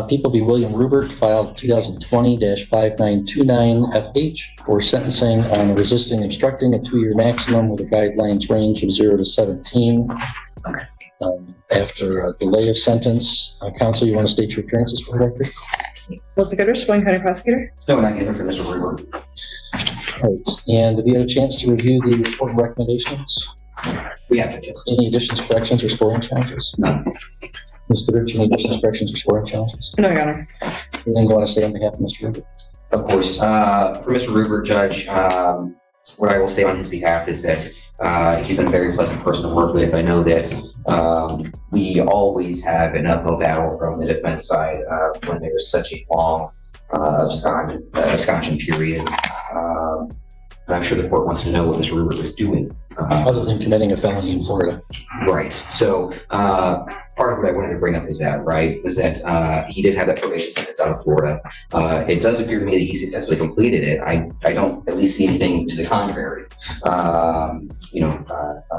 People v. William Rubert, filed 2020-5929 FH for sentencing on resisting obstructing, a 2-year maximum with a guidelines range of 0 to 17. After a delay of sentence, counsel, you want to state your appearances for the record? Melissa Goodrich, William County Prosecutor. No, not yet for Mr. Rubert. Right. And have you had a chance to review the report and recommendations? We have to. Any additions, corrections, or scoring challenges? No. Ms. Goodrich, any additions, corrections, or scoring challenges? No, Your Honor. Anything you want to say on behalf of Mr. Rubert? Of course. For Mr. Rubert, Judge, what I will say on his behalf is that he's been a very pleasant person to work with. I know that we always have an uphill battle from the defense side when there's such a long absconsion period. I'm sure the court wants to know what Mr. Rubert was doing. Other than committing a felony in Florida. Right. So part of what I wanted to bring up is that, was that he did have that probation sentence out of Florida. It does appear to me that he successfully completed it. I don't at least see anything to the contrary.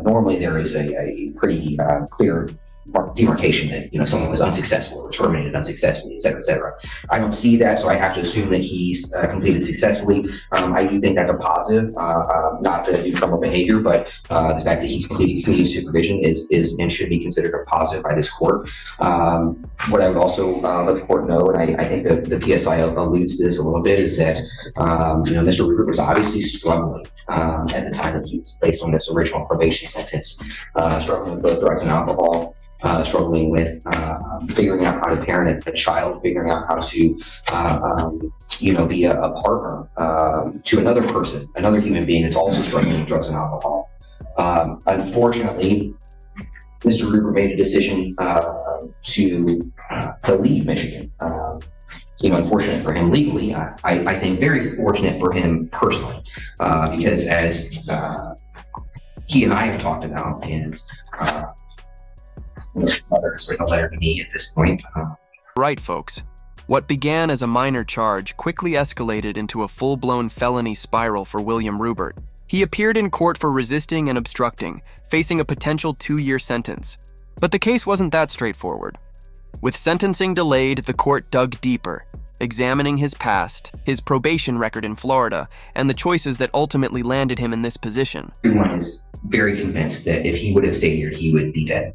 Normally there is a pretty clear demarcation that someone was unsuccessful or terminated unsuccessfully, et cetera, et cetera. I don't see that, so I have to assume that he's completed successfully. I do think that's a positive, not to do criminal behavior, but the fact that he completed community supervision is and should be considered a positive by this court. What I would also let the court know, and I think the PSI alludes to this a little bit, is that Mr. Rubert was obviously struggling at the time that he was placed on this original probation sentence, struggling with both drugs and alcohol. Struggling with figuring out how to parent a child, figuring out how to, be a partner to another person, another human being that's also struggling with drugs and alcohol. Unfortunately, Mr. Rubert made a decision to leave Michigan. Unfortunate for him legally, I think very fortunate for him personally, because as he and I have talked about, and mother has written a letter to me at this point. Right, folks. What began as a minor charge quickly escalated into a full-blown felony spiral for William Rubert. He appeared in court for resisting and obstructing, facing a potential 2-year sentence. But the case wasn't that straightforward. With sentencing delayed, the court dug deeper, examining his past, his probation record in Florida, and the choices that ultimately landed him in this position. Everyone is very convinced that if he would have stayed here, he would be dead.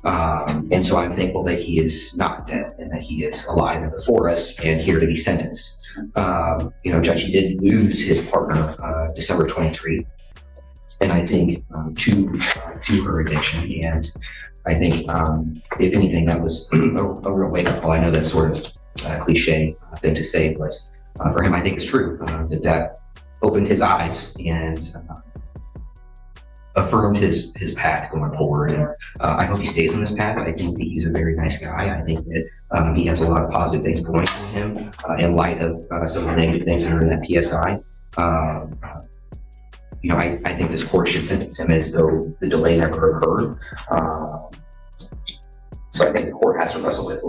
And so I'm thankful that he is not dead and that he is alive and before us and here to be sentenced. Judge, he did lose his partner December 23, and I think to her addiction. And I think, if anything, that was a real wake-up call. I know that's sort of a cliche thing to say, but for him, I think it's true that opened his eyes and affirmed his path going forward. And I hope he stays on this path. I think that he's a very nice guy. I think that he has a lot of positive things going for him in light of some of the negative things that are in that PSI. I think this court should sentence him as though the delay never occurred. So I think the court has to wrestle with,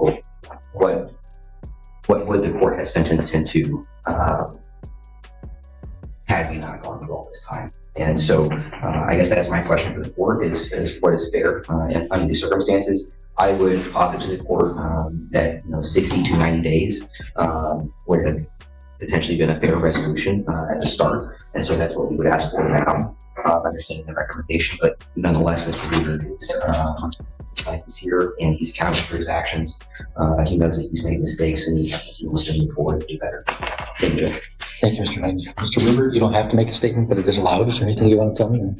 well, what would the court have sentenced him to had we not gone through all this time? And so I guess that's my question for the court is what is fair? And under these circumstances, I would posit to the court that 60 to 90 days would have potentially been a fair resolution at the start. And so that's what we would ask for now, understanding the recommendation. But nonetheless, Mr. Rubert is here and he's accountable for his actions. He knows that he's made mistakes and he wants to move forward and do better. Thank you. Thank you, Mr. Knight. Mr. Rubert, you don't have to make a statement, but it is allowed. Is there anything you want to tell me?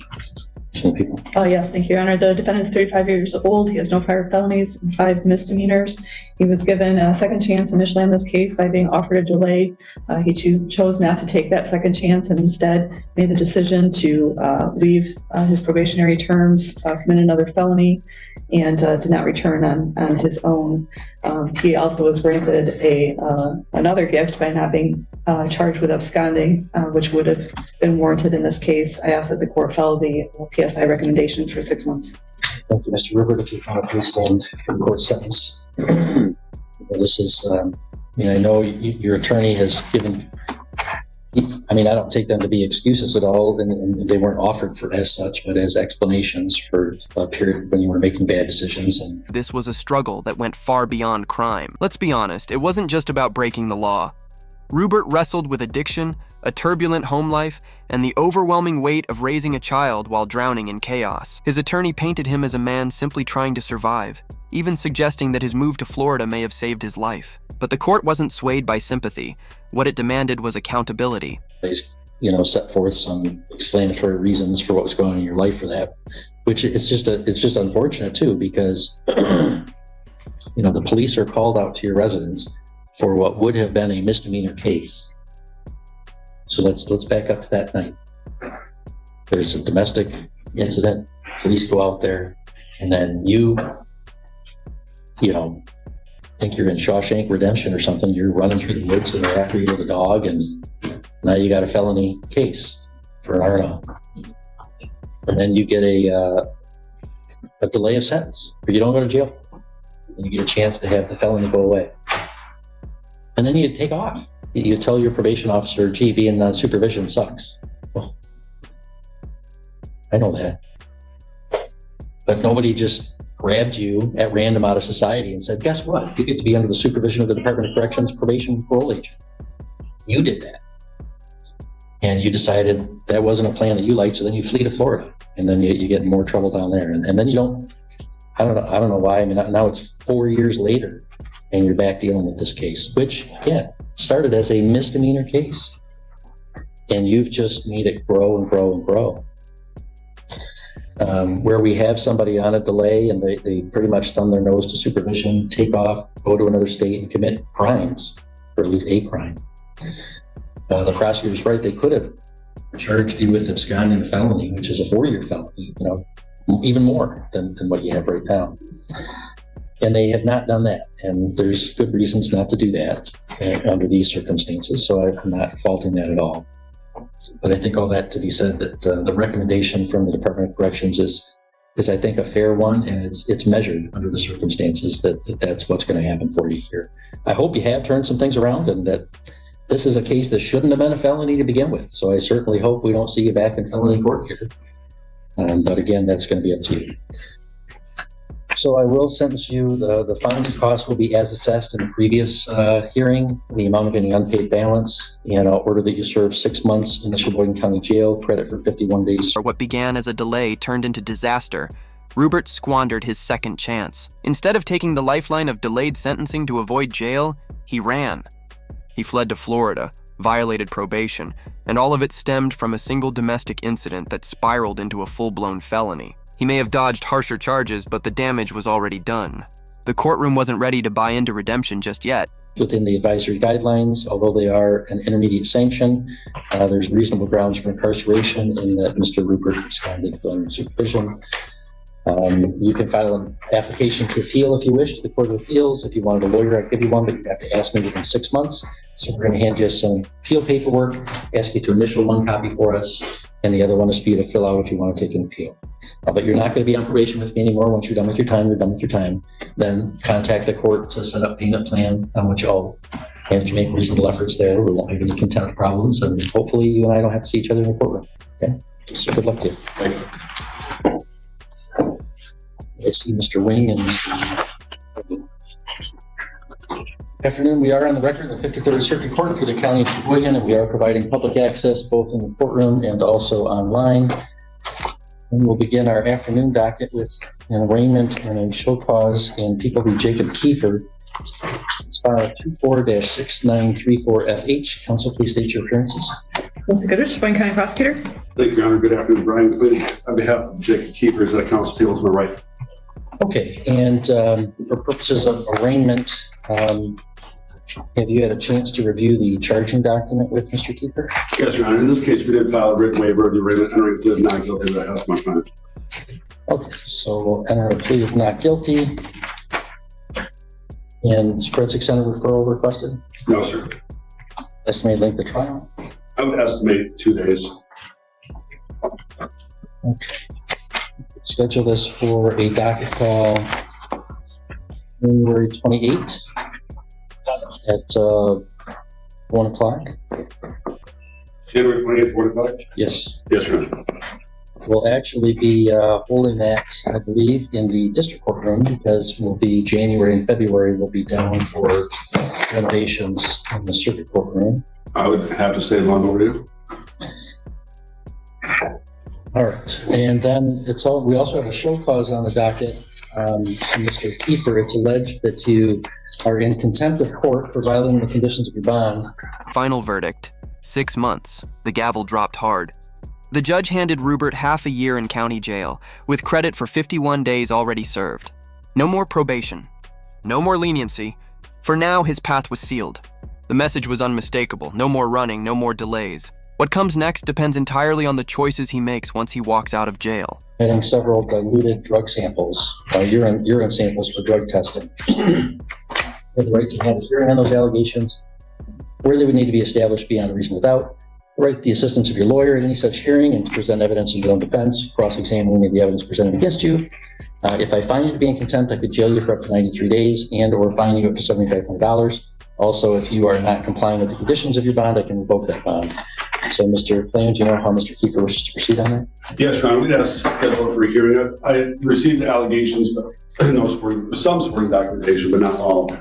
People? Yes, thank you, Your Honor. The defendant is 35 years old. He has no prior felonies and 5 misdemeanors. He was given a second chance initially on this case by being offered a delay. He chose not to take that second chance and instead made the decision to leave his probationary terms, commit another felony, and did not return on his own. He also was granted another gift by not being charged with absconding, which would have been warranted in this case. I ask that the court follow the PSI recommendations for 6 months. Thank you, Mr. Rubert. If you found a stand for the court sentence. This is, I know your attorney has given I mean, I don't take them to be excuses at all, and they weren't offered for as such, but as explanations for a period when you were making bad decisions. And This was a struggle that went far beyond crime. Let's be honest, it wasn't just about breaking the law. Rupert wrestled with addiction, a turbulent home life, and the overwhelming weight of raising a child while drowning in chaos. His attorney painted him as a man simply trying to survive, even suggesting that his move to Florida may have saved his life. But the court wasn't swayed by sympathy. What it demanded was accountability. they, set forth some explanatory reasons for what was going on in your life for that, which it's just unfortunate too, because the police are called out to your residence for what would have been a misdemeanor case. So let's back up to that night. There's a domestic incident, police go out there, and then you think you're in Shawshank Redemption or something. You're running through the woods and they're after you with a dog, and now you got a felony case for an R&O. And then you get a delay of sentence, or you don't go to jail, and you get a chance to have the felony go away. And then you take off. You tell your probation officer, gee, being on supervision sucks. Well, I know that. But nobody just grabbed you at random out of society and said, guess what? You get to be under the supervision of the Department of Corrections probation and parole agent. You did that. And you decided that wasn't a plan that you liked, so then you flee to Florida. And then you get in more trouble down there. And then you don't, I don't know why. I mean, now it's 4 years later and you're back dealing with this case, which, again, started as a misdemeanor case. And you've just made it grow and grow and grow. Where we have somebody on a delay and they pretty much thumb their nose to supervision, take off, go to another state and commit crimes, or at least a crime. The prosecutor's right, they could have charged you with absconding felony, which is a 4-year felony, even more than what you have right now. And they have not done that. And there's good reasons not to do that under these circumstances. So I'm not faulting that at all. But I think all that to be said, that the recommendation from the Department of Corrections is I think a fair one, and it's measured under the circumstances that's what's going to happen for you here. I hope you have turned some things around, and that this is a case that shouldn't have been a felony to begin with. So I certainly hope we don't see you back in felony court here. But again, that's going to be up to you. So I will sentence you. The fines and costs will be as assessed in the previous hearing, the amount of any unpaid balance, and I'll order that you serve 6 months in the Sheboygan County Jail, credit for 51 days. What began as a delay turned into disaster. Rupert squandered his second chance. Instead of taking the lifeline of delayed sentencing to avoid jail, he ran. He fled to Florida, violated probation, and all of it stemmed from a single domestic incident that spiraled into a full-blown felony. He may have dodged harsher charges, but the damage was already done. The courtroom wasn't ready to buy into redemption just yet. Within the advisory guidelines, although they are an intermediate sanction, there's reasonable grounds for incarceration in that Mr. Rupert absconded from supervision. You can file an application to appeal if you wish to the Court of Appeals. If you wanted a lawyer, I'd give you one, but you have to ask me within 6 months. So we're going to hand you some appeal paperwork, ask you to initial one copy for us, and the other one is for you to fill out if you want to take an appeal. But you're not going to be on probation with me anymore. Once you're done with your time, you're done with your time. Then contact the court to set up payment plan, which I'll manage to make reasonable efforts there. We won't have any contempt problems, and hopefully you and I don't have to see each other in the courtroom. Okay? So good luck to you. Thank you. I see Mr. Wing and afternoon. We are on the record of the 53rd Circuit Court for the County of Sheboygan, and we are providing public access both in the courtroom and also online. And we'll begin our afternoon docket with an arraignment and a show cause in People v. Jacob Kiefer. It's file 24-6934FH. Counsel, please state your appearances. Melissa Goodrich, Sheboygan County Prosecutor. Thank you, Your Honor. Good afternoon. Brian Quinn, on behalf of Jacob Kiefer, is counsel table to my right. Okay, and for purposes of arraignment, have you had a chance to review the charging document with Mr. Kiefer? Yes, Your Honor. In this case, we did file a written waiver of the arraignment, entering to not guilty. That's my client. Okay, so we'll enter a plea of not guilty. And forensic center referral requested? No, sir. Estimated length of trial? I would estimate 2 days. Okay. Schedule this for a docket call January 28th at 1 o'clock. January 28th, 45? Yes. Yes, Your Honor. We'll actually be holding that, I believe, in the district courtroom because we'll be January and February, we'll be down for renovations in the circuit courtroom. I would have to say long overdue. All right, and then we also have a show cause on the docket. Mr. Kiefer, it's alleged that you are in contempt of court for violating the conditions of your bond. Final verdict, 6 months. The gavel dropped hard. The judge handed Rubert half a year in county jail, with credit for 51 days already served. No more probation. No more leniency. For now, his path was sealed. The message was unmistakable. No more running, no more delays. What comes next depends entirely on the choices he makes once he walks out of jail. Having several diluted drug samples, urine samples for drug testing. You have the right to have a hearing on those allegations, where they would need to be established beyond a reasonable doubt. Right, the assistance of your lawyer at any such hearing and to present evidence in your own defense, cross-examining the evidence presented against you. If I find you to be in contempt, I could jail you for up to 93 days and or fine you up to $7,500. Also, if you are not complying with the conditions of your bond, I can revoke that bond. So, Mr. Klain, do you know how Mr. Kiefer wishes to proceed on that? Yes, Your Honor, we'd ask schedule for a hearing. I received the allegations, but some sort of documentation, but not all.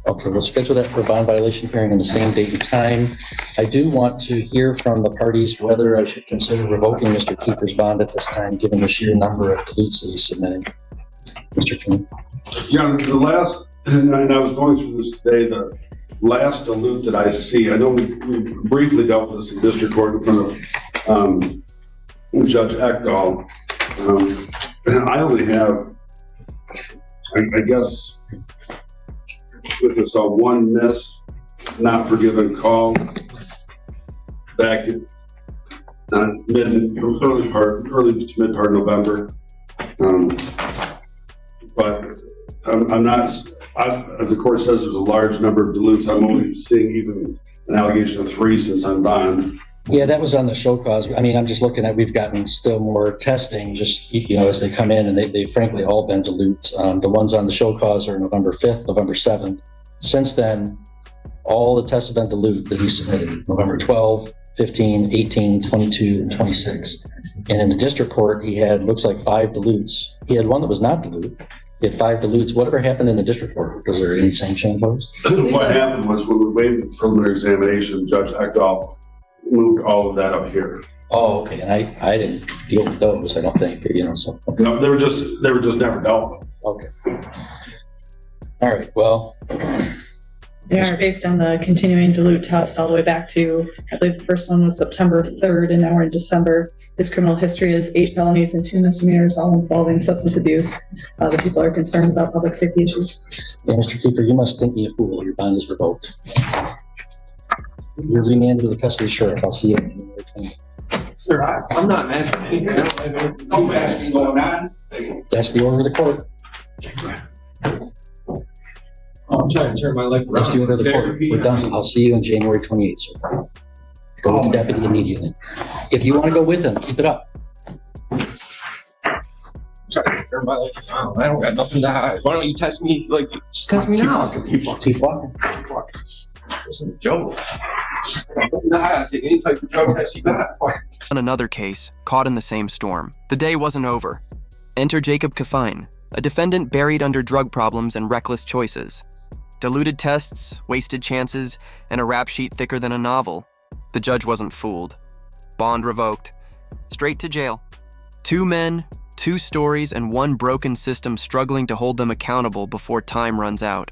Okay, we'll schedule that for a bond violation hearing on the same date and time. I do want to hear from the parties whether I should consider revoking Mr. Kiefer's bond at this time, given the sheer number of dilutes that he's submitting. Mr. Klain. Your Honor, the last, and I was going through this today, the last dilute that I see, I know we briefly dealt with this in district court in front of Judge Ekdahl. I only have, I guess, with this one missed, not forgiven call back in early to mid part of November. But I'm not, as the court says, there's a large number of dilutes. I'm only seeing even an allegation of 3 since I'm bond. Yeah, that was on the show cause. I mean, I'm just looking at, we've gotten still more testing just, as they come in, and they've frankly all been dilute. The ones on the show cause are November 5th, November 7th. Since then, all the tests have been dilute that he submitted, November 12, 15, 18, 22, and 26. And in the district court, he had, looks like 5 dilutes. He had one that was not dilute. He had 5 dilutes. Whatever happened in the district court? Was there any sanction imposed? What happened was when we waived the preliminary examination, Judge Ekdahl moved all of that up here. Oh, okay. And I didn't deal with those, I don't think, so. Okay. No, they were just never dealt with. Okay. All right, well. They are based on the continuing dilute test all the way back to, I believe the first one was September 3rd, and now we're in December. His criminal history is 8 felonies and 2 misdemeanors, all involving substance abuse. The people are concerned about public safety issues. Yeah, Mr. Kiefer, you must think me a fool. Your bond is revoked. You're remanded to the custody of the sheriff. I'll see you on January 20th. Sir, I'm not asking anything. No asking going on. That's the order of the court. I'm trying to turn my life around. That's the order of the court. We're done. I'll see you on January 28th, sir. Go with the deputy immediately. If you want to go with him, keep it up. I'm trying to turn my life around. I don't got nothing to hide. Why don't you test me? Just test me now. Keep walking. This is a joke. I got nothing to hide. I'll take any type of drug test you got. On another case, caught in the same storm. The day wasn't over. Enter Jacob Kafine, a defendant buried under drug problems and reckless choices. Diluted tests, wasted chances, and a rap sheet thicker than a novel. The judge wasn't fooled. Bond revoked. Straight to jail. 2 men, 2 stories, and 1 broken system struggling to hold them accountable before time runs out.